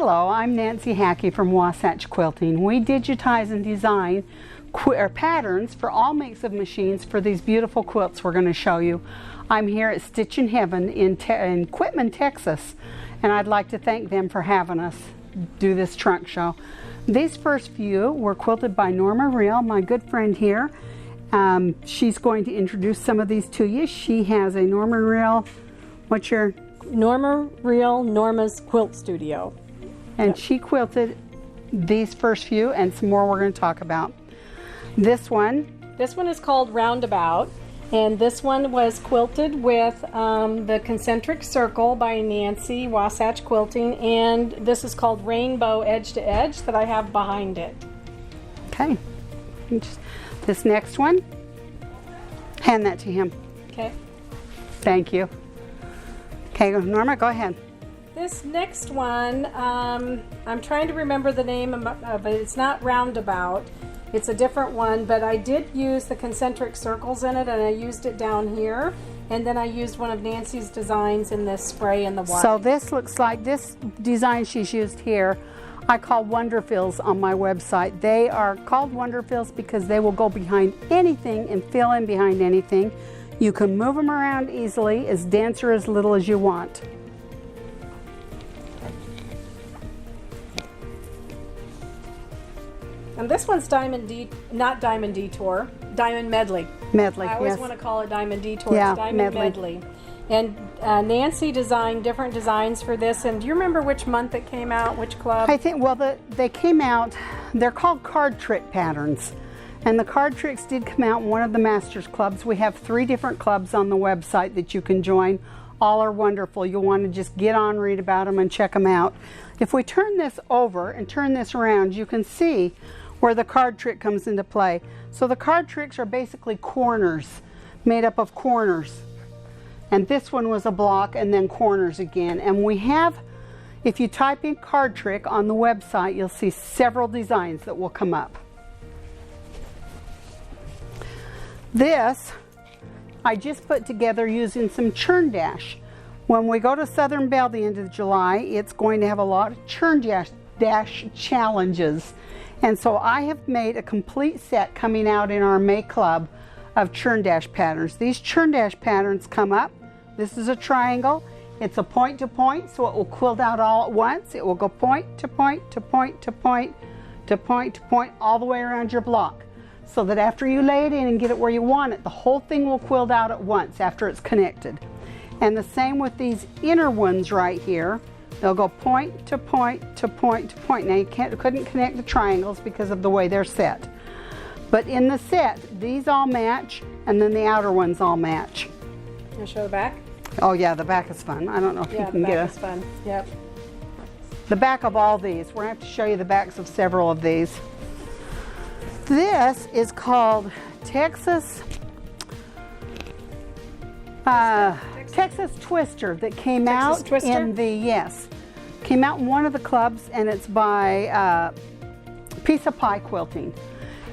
Hello, I'm Nancy Haacke from Wasatch Quilting. We digitize and design patterns for all makes of machines for these beautiful quilts we're going to show you. I'm here at Stitch in Heaven in Quitman, Texas, and I'd like to thank them for having us do this trunk show. These first few were quilted by Norma Reel, my good friend here. She's going to introduce some of these to you. She has a Norma Reel, what's your? Norma Reel, Norma's Quilt Studio. And she quilted these first few and some more we're going to talk about. This one is called Roundabout, and this one was quilted with the Concentric Circle by Nancy Wasatch Quilting, and this is called Rainbow Edge to Edge that I have behind it. Okay. This next one, hand that to him. Okay. Thank you. Okay, Norma, go ahead. This next one, I'm trying to remember the name of it. It's not Roundabout. It's a different one, but I did use the concentric circles in it, and I used it down here. And then I used one of Nancy's designs in this spray in the white. So this looks like this design she's used here. I call Wonder Fills on my website. They are called Wonder Fills because they will go behind anything and fill in behind anything. You can move them around easily, as dense or as little as you want. And this one's Diamond Detour, Diamond Medley. Medley, I always yes. want to call it Diamond Detour. Yeah, it's Diamond Medley. And Nancy designed different designs for this. And do you remember which month it came out? Which club? I think, well, they came out, they're called card trick patterns. And the card tricks did come out in one of the Masters clubs. We have 3 different clubs on the website that you can join. All are wonderful. You'll want to just get on, read about them, and check them out. If we turn this over and turn this around, you can see where the card trick comes into play. So the card tricks are basically corners, made up of corners. And this one was a block and then corners again. And we have, if you type in card trick on the website, you'll see several designs that will come up. This I just put together using some churn dash. When we go to Southern Belle the end of July, it's going to have a lot of churn dash challenges. And so I have made a complete set coming out in our May Club of churn dash patterns. These churn dash patterns come up. This is a triangle. It's a point to point, so it will quilt out all at once. It will go point to point to point to point to point to point all the way around your block, so that after you lay it in and get it where you want it, the whole thing will quilt out at once after it's connected. And the same with these inner ones right here. They'll go point to point to point to point. Now you couldn't connect the triangles because of the way they're set. But in the set, these all match, and then the outer ones all match. Can I show the back? Oh yeah, the back is fun. I don't know if you can get the back is fun. Yep. The back of all these. We're going to have to show you the backs of several of these. This is called Texas Twister that came out in came out in one of the clubs, and it's by Piece of Pie Quilting.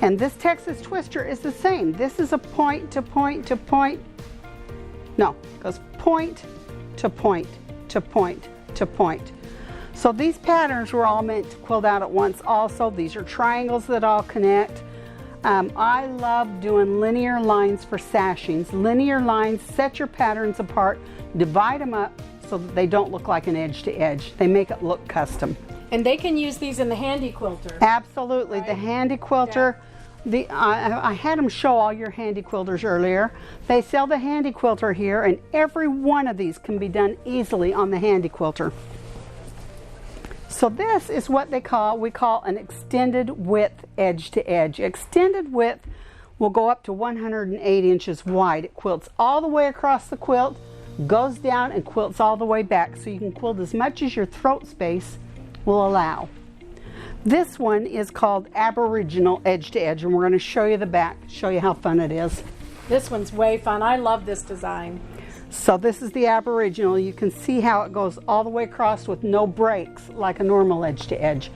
And this Texas Twister is the same. This is a point to point to point. No, it goes point to point to point to point. So these patterns were all meant to quilt out at once also. These are triangles that all connect. I love doing linear lines for sashings. Linear lines set your patterns apart, divide them up so that they don't look like an edge to edge. They make it look custom. And they can use these in the Handy Quilter. Absolutely, right? The Handy Quilter. Yeah. I had them show all your Handy Quilters earlier. They sell the Handy Quilter here, and every one of these can be done easily on the Handy Quilter. So this is what we call an extended width edge to edge. Extended width will go up to 108 inches wide. It quilts all the way across the quilt, goes down and quilts all the way back, so you can quilt as much as your throat space will allow. This one is called Aboriginal Edge to Edge, and we're going to show you the back, show you how fun it is. This one's way fun. I love this design. So this is the Aboriginal. You can see how it goes all the way across with no breaks like a normal edge to edge.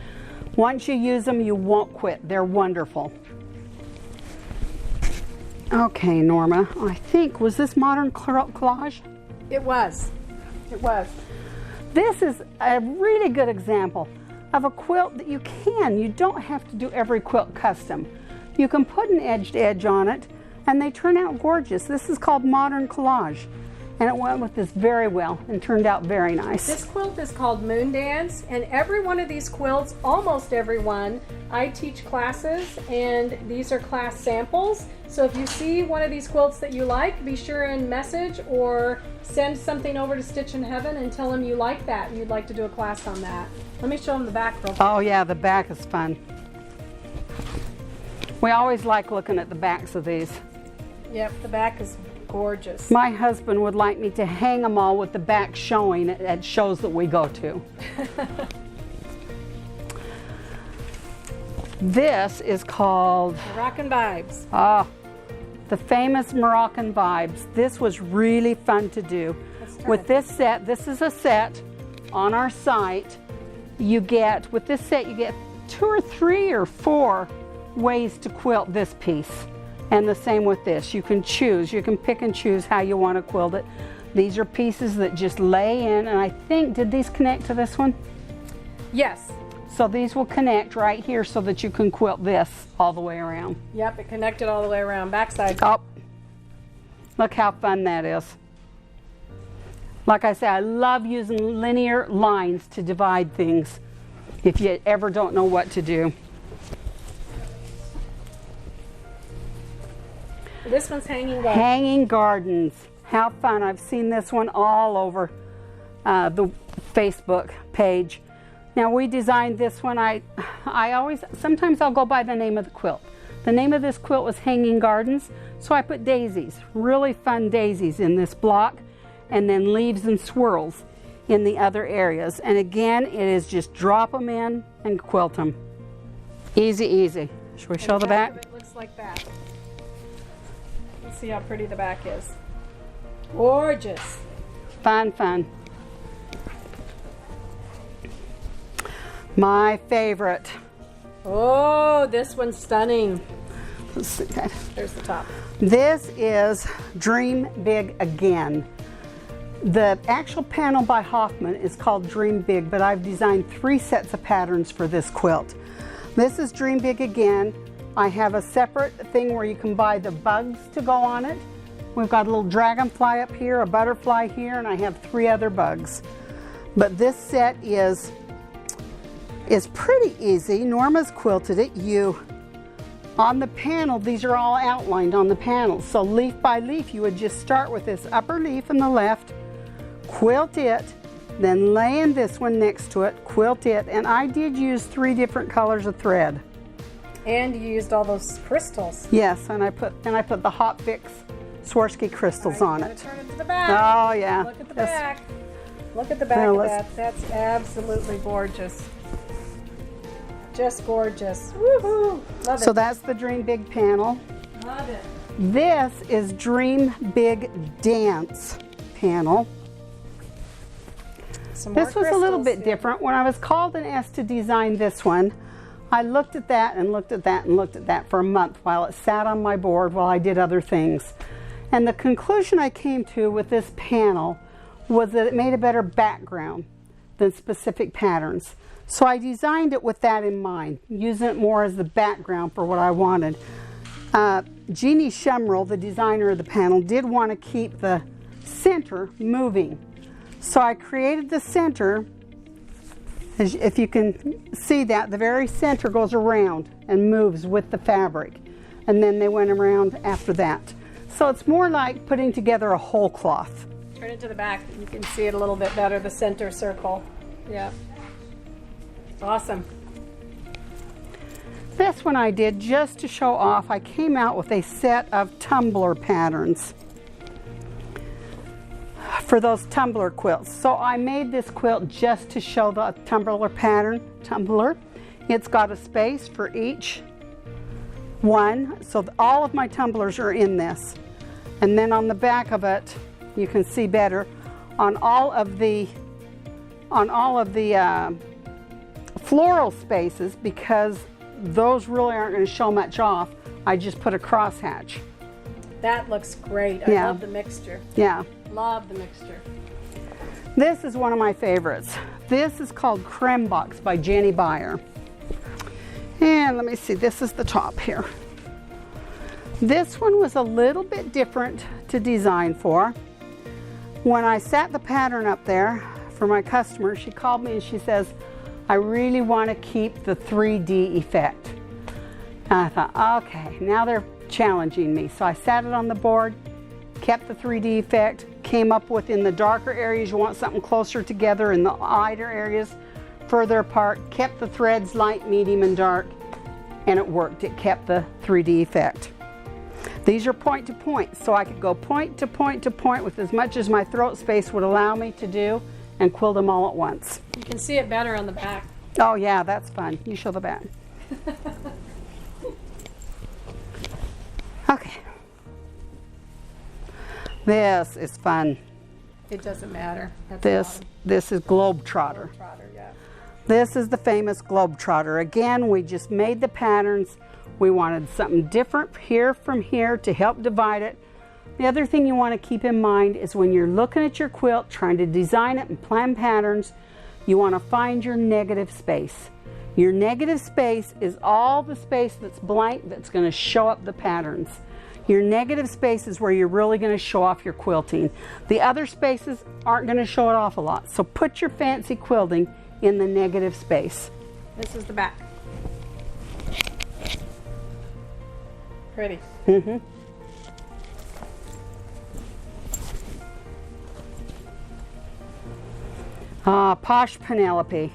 Once you use them, you won't quit. They're wonderful. Okay, Norma, I think, was this Modern Collage? It was. It was. This is a really good example of a quilt that you don't have to do every quilt custom. You can put an edged edge on it and they turn out gorgeous. This is called Modern Collage, and it went with this very well and turned out very nice. This quilt is called Moon Dance, and every one of these quilts, almost every one, I teach classes, and these are class samples. So if you see one of these quilts that you like, be sure and message or send something over to Stitch in Heaven and tell them you like that and you'd like to do a class on that. Let me show them the back real quick. Oh yeah, the back is fun. We always like looking at the backs of these. Yep, the back is gorgeous. My husband would like me to hang them all with the back showing at shows that we go to. This is called Moroccan Vibes. The famous Moroccan Vibes. This was really fun to do. With this set, this is a set on our site. With this set, you get 2 or 3 or 4 ways to quilt this piece. And the same with this. You can choose. You can pick and choose how you want to quilt it. These are pieces that just lay in, and I think, did these connect to this one? Yes. So these will connect right here so that you can quilt this all the way around. Yep, it connected all the way around. Backside. Oh, look how fun that is. Like I say, I love using linear lines to divide things if you ever don't know what to do. This one's Hanging Gardens. Hanging Gardens. How fun. I've seen this one all over the Facebook page. Now we designed this one. Sometimes I'll go by the name of the quilt. The name of this quilt was Hanging Gardens, so I put daisies, really fun daisies in this block, and then leaves and swirls in the other areas. And again, it is just drop them in and quilt them. Easy, easy. Should we show the back? It looks like that. Let's see how pretty the back is. Gorgeous. Fun, fun. My favorite. Oh, this one's stunning. Let's see that. There's the top. This is Dream Big Again. The actual panel by Hoffman is called Dream Big, but I've designed 3 sets of patterns for this quilt. This is Dream Big Again. I have a separate thing where you can buy the bugs to go on it. We've got a little dragonfly up here, a butterfly here, and I have 3 other bugs. But this set is pretty easy. Norma's quilted it. On the panel, these are all outlined on the panel. So leaf by leaf, you would just start with this upper leaf on the left, quilt it, then lay in this one next to it, quilt it, and I did use 3 different colors of thread. And you used all those crystals. Yes, and I put the Hot Fix Swarovski crystals on it. Turn it to the back. Oh yeah. Look at the back. Look at the back of that. That's absolutely gorgeous. Just gorgeous. Woohoo! Love it. So that's the Dream Big panel. Love it. This is Dream Big Dance panel. This was a little bit different. When I was called and asked to design this one, I looked at that and looked at that and looked at that for a month while it sat on my board while I did other things. And the conclusion I came to with this panel was that it made a better background than specific patterns. So I designed it with that in mind, using it more as the background for what I wanted. Jeannie Shumrell, the designer of the panel, did want to keep the center moving. So I created the center. If you can see that, the very center goes around and moves with the fabric. And then they went around after that. So it's more like putting together a whole cloth. Turn it to the back. You can see it a little bit better, the center circle. Yeah. Awesome. This one I did just to show off. I came out with a set of tumbler patterns for those tumbler quilts. So I made this quilt just to show the tumbler pattern. It's got a space for each one, so all of my tumblers are in this. And then on the back of it, you can see better on all of the floral spaces, because those really aren't going to show much off. I just put a crosshatch. That looks great. I love the mixture. Yeah. Love the mixture. This is one of my favorites. This is called Creme Box by Jenny Beyer. And let me see, this is the top here. This one was a little bit different to design for. When I set the pattern up there for my customer, she called me and she says, I really want to keep the 3D effect. And I thought, okay, now they're challenging me. So I sat it on the board, kept the 3D effect, came up with in the darker areas you want something closer together, in the lighter areas further apart, kept the threads light, medium, and dark, and it worked. It kept the 3D effect. These are point to point, so I could go point to point to point with as much as my throat space would allow me to do and quilt them all at once. You can see it better on the back. Oh yeah, that's fun. You show the back. Okay. This is fun. It doesn't matter. This is Globetrotter. Yeah. This is the famous Globetrotter. Again, we just made the patterns. We wanted something different here from here to help divide it. The other thing you want to keep in mind is when you're looking at your quilt, trying to design it and plan patterns, you want to find your negative space. Your negative space is all the space that's blank that's going to show up the patterns. Your negative space is where you're really going to show off your quilting. The other spaces aren't going to show it off a lot. So put your fancy quilting in the negative space. This is the back. Pretty. Mm-hmm. Posh Penelope.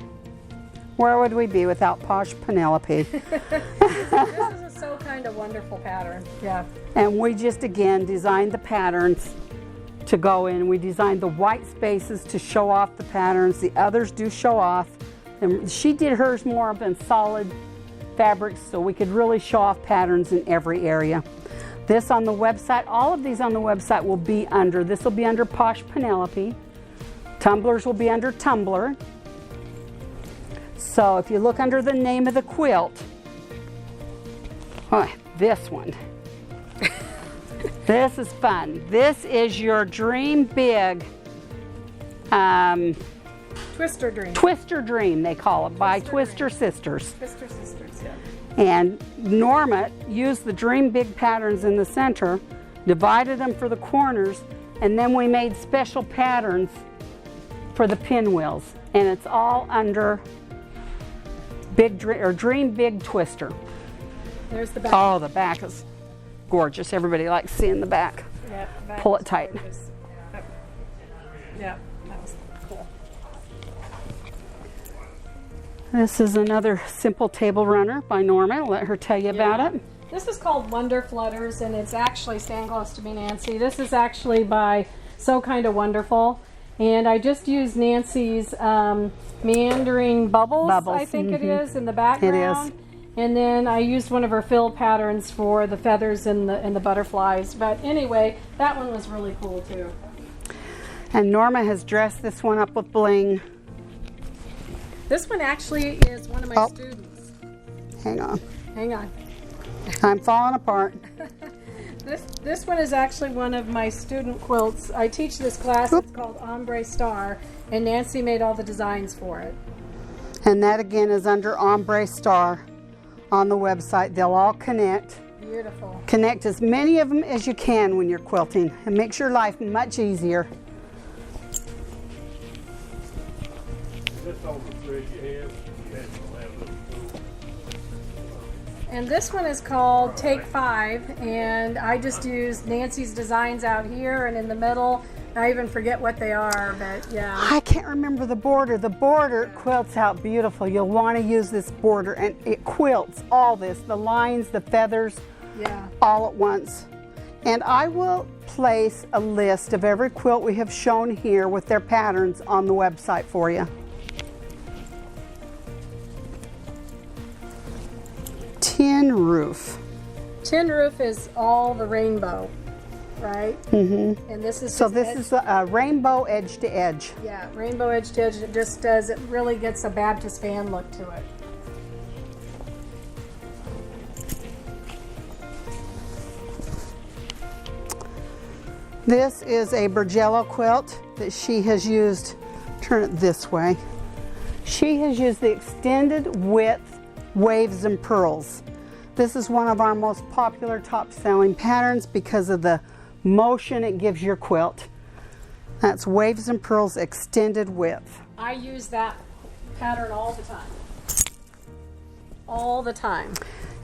Where would we be without Posh Penelope? This is a so kind of wonderful pattern. Yeah. And we just again designed the patterns to go in. We designed the white spaces to show off the patterns. The others do show off. And she did hers more of in solid fabrics, so we could really show off patterns in every area. This on the website, all of these on the website will be under, this will be under Posh Penelope. Tumblers will be under Tumbler. So if you look under the name of the quilt, oh, this one. This is fun. This is your Dream Big Twister Dream. Twister Dream, they call it, by Twister Sisters. Twister Sisters, yeah. And Norma used the Dream Big patterns in the center, divided them for the corners, and then we made special patterns for the pinwheels. And it's all under Dream Big Twister. There's the back. Oh, the back is gorgeous. Everybody likes seeing the back. Yeah, the back Pull is it tight. gorgeous. Yeah, that was cool. This is another simple table runner by Norma. I'll let her tell you about it. This is called Wonder Flutters, and it's actually, stand close to me, Nancy. This is actually by So Kind of Wonderful. And I just used Nancy's meandering bubbles, I think it is, in the background. It is. And then I used one of her fill patterns for the feathers and the butterflies. But anyway, that one was really cool too. And Norma has dressed this one up with bling. This one actually is one of my students. Hang on. Hang on. I'm falling apart. This one is actually one of my student quilts. I teach this class. It's called Ombre Star, and Nancy made all the designs for it. And that again is under Ombre Star on the website. They'll all connect. Beautiful. Connect as many of them as you can when you're quilting. It makes your life much easier. And this one is called TakeFive, and I just used Nancy's designs out here and in the middle. I even forget what they are, but yeah. I can't remember the border. The border quilts out beautiful. You'll want to use this border, and it quilts all this, the lines, the feathers, all at once. And I will place a list of every quilt we have shown here with their patterns on the website for you. Tin Roof. Tin Roof is all the rainbow, right? Mm-hmm. And this is so this is a rainbow edge to edge. Yeah, rainbow edge to edge. It just does. It really gets a Baptist fan look to it. This is a Bergello quilt that she has used turn it this way. She has used the extended width waves and pearls. This is one of our most popular top selling patterns because of the motion it gives your quilt. That's waves and pearls extended width. I use that pattern all the time. All the time.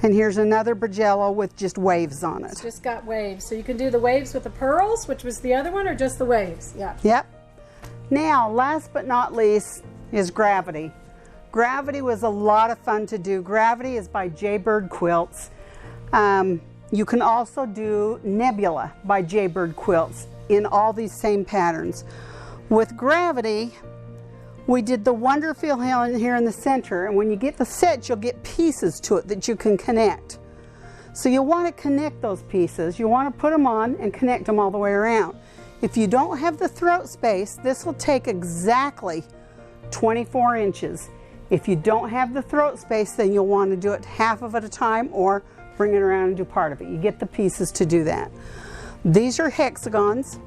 And here's another Bergello with just waves on it. It's just got waves. So you can do the waves with the pearls, which was the other one, or just the waves? Yeah. Yep. Now, last but not least is Gravity. Gravity was a lot of fun to do. Gravity is by Jaybird Quilts. You can also do Nebula by Jaybird Quilts in all these same patterns. With Gravity, we did the Wonderful here in the center, and when you get the set, you'll get pieces to it that you can connect. So you'll want to connect those pieces. You want to put them on and connect them all the way around. If you don't have the throat space, this will take exactly 24 inches. If you don't have the throat space, then you'll want to do it half of it at a time or bring it around and do part of it. You get the pieces to do that. These are hexagons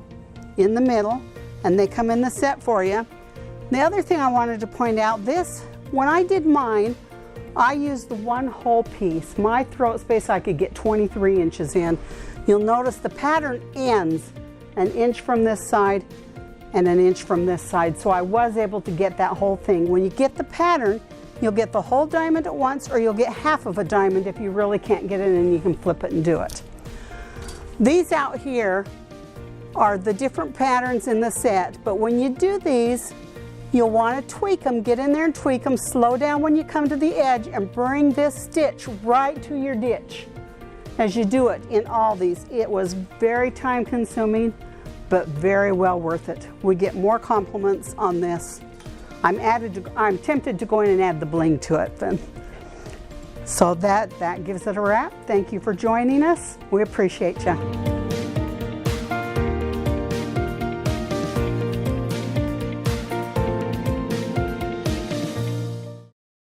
in the middle, and they come in the set for you. The other thing I wanted to point out, when I did mine, I used the one whole piece. My throat space I could get 23 inches in. You'll notice the pattern ends an inch from this side and an inch from this side, so I was able to get that whole thing. When you get the pattern, you'll get the whole diamond at once, or you'll get half of a diamond if you really can't get it and you can flip it and do it. These out here are the different patterns in the set, but when you do these, you'll want to tweak them, get in there and tweak them, slow down when you come to the edge, and bring this stitch right to your ditch as you do it in all these. It was very time consuming, but very well worth it. We get more compliments on this. I'm tempted to go in and add the bling to it then. So that gives it a wrap. Thank you for joining us. We appreciate you.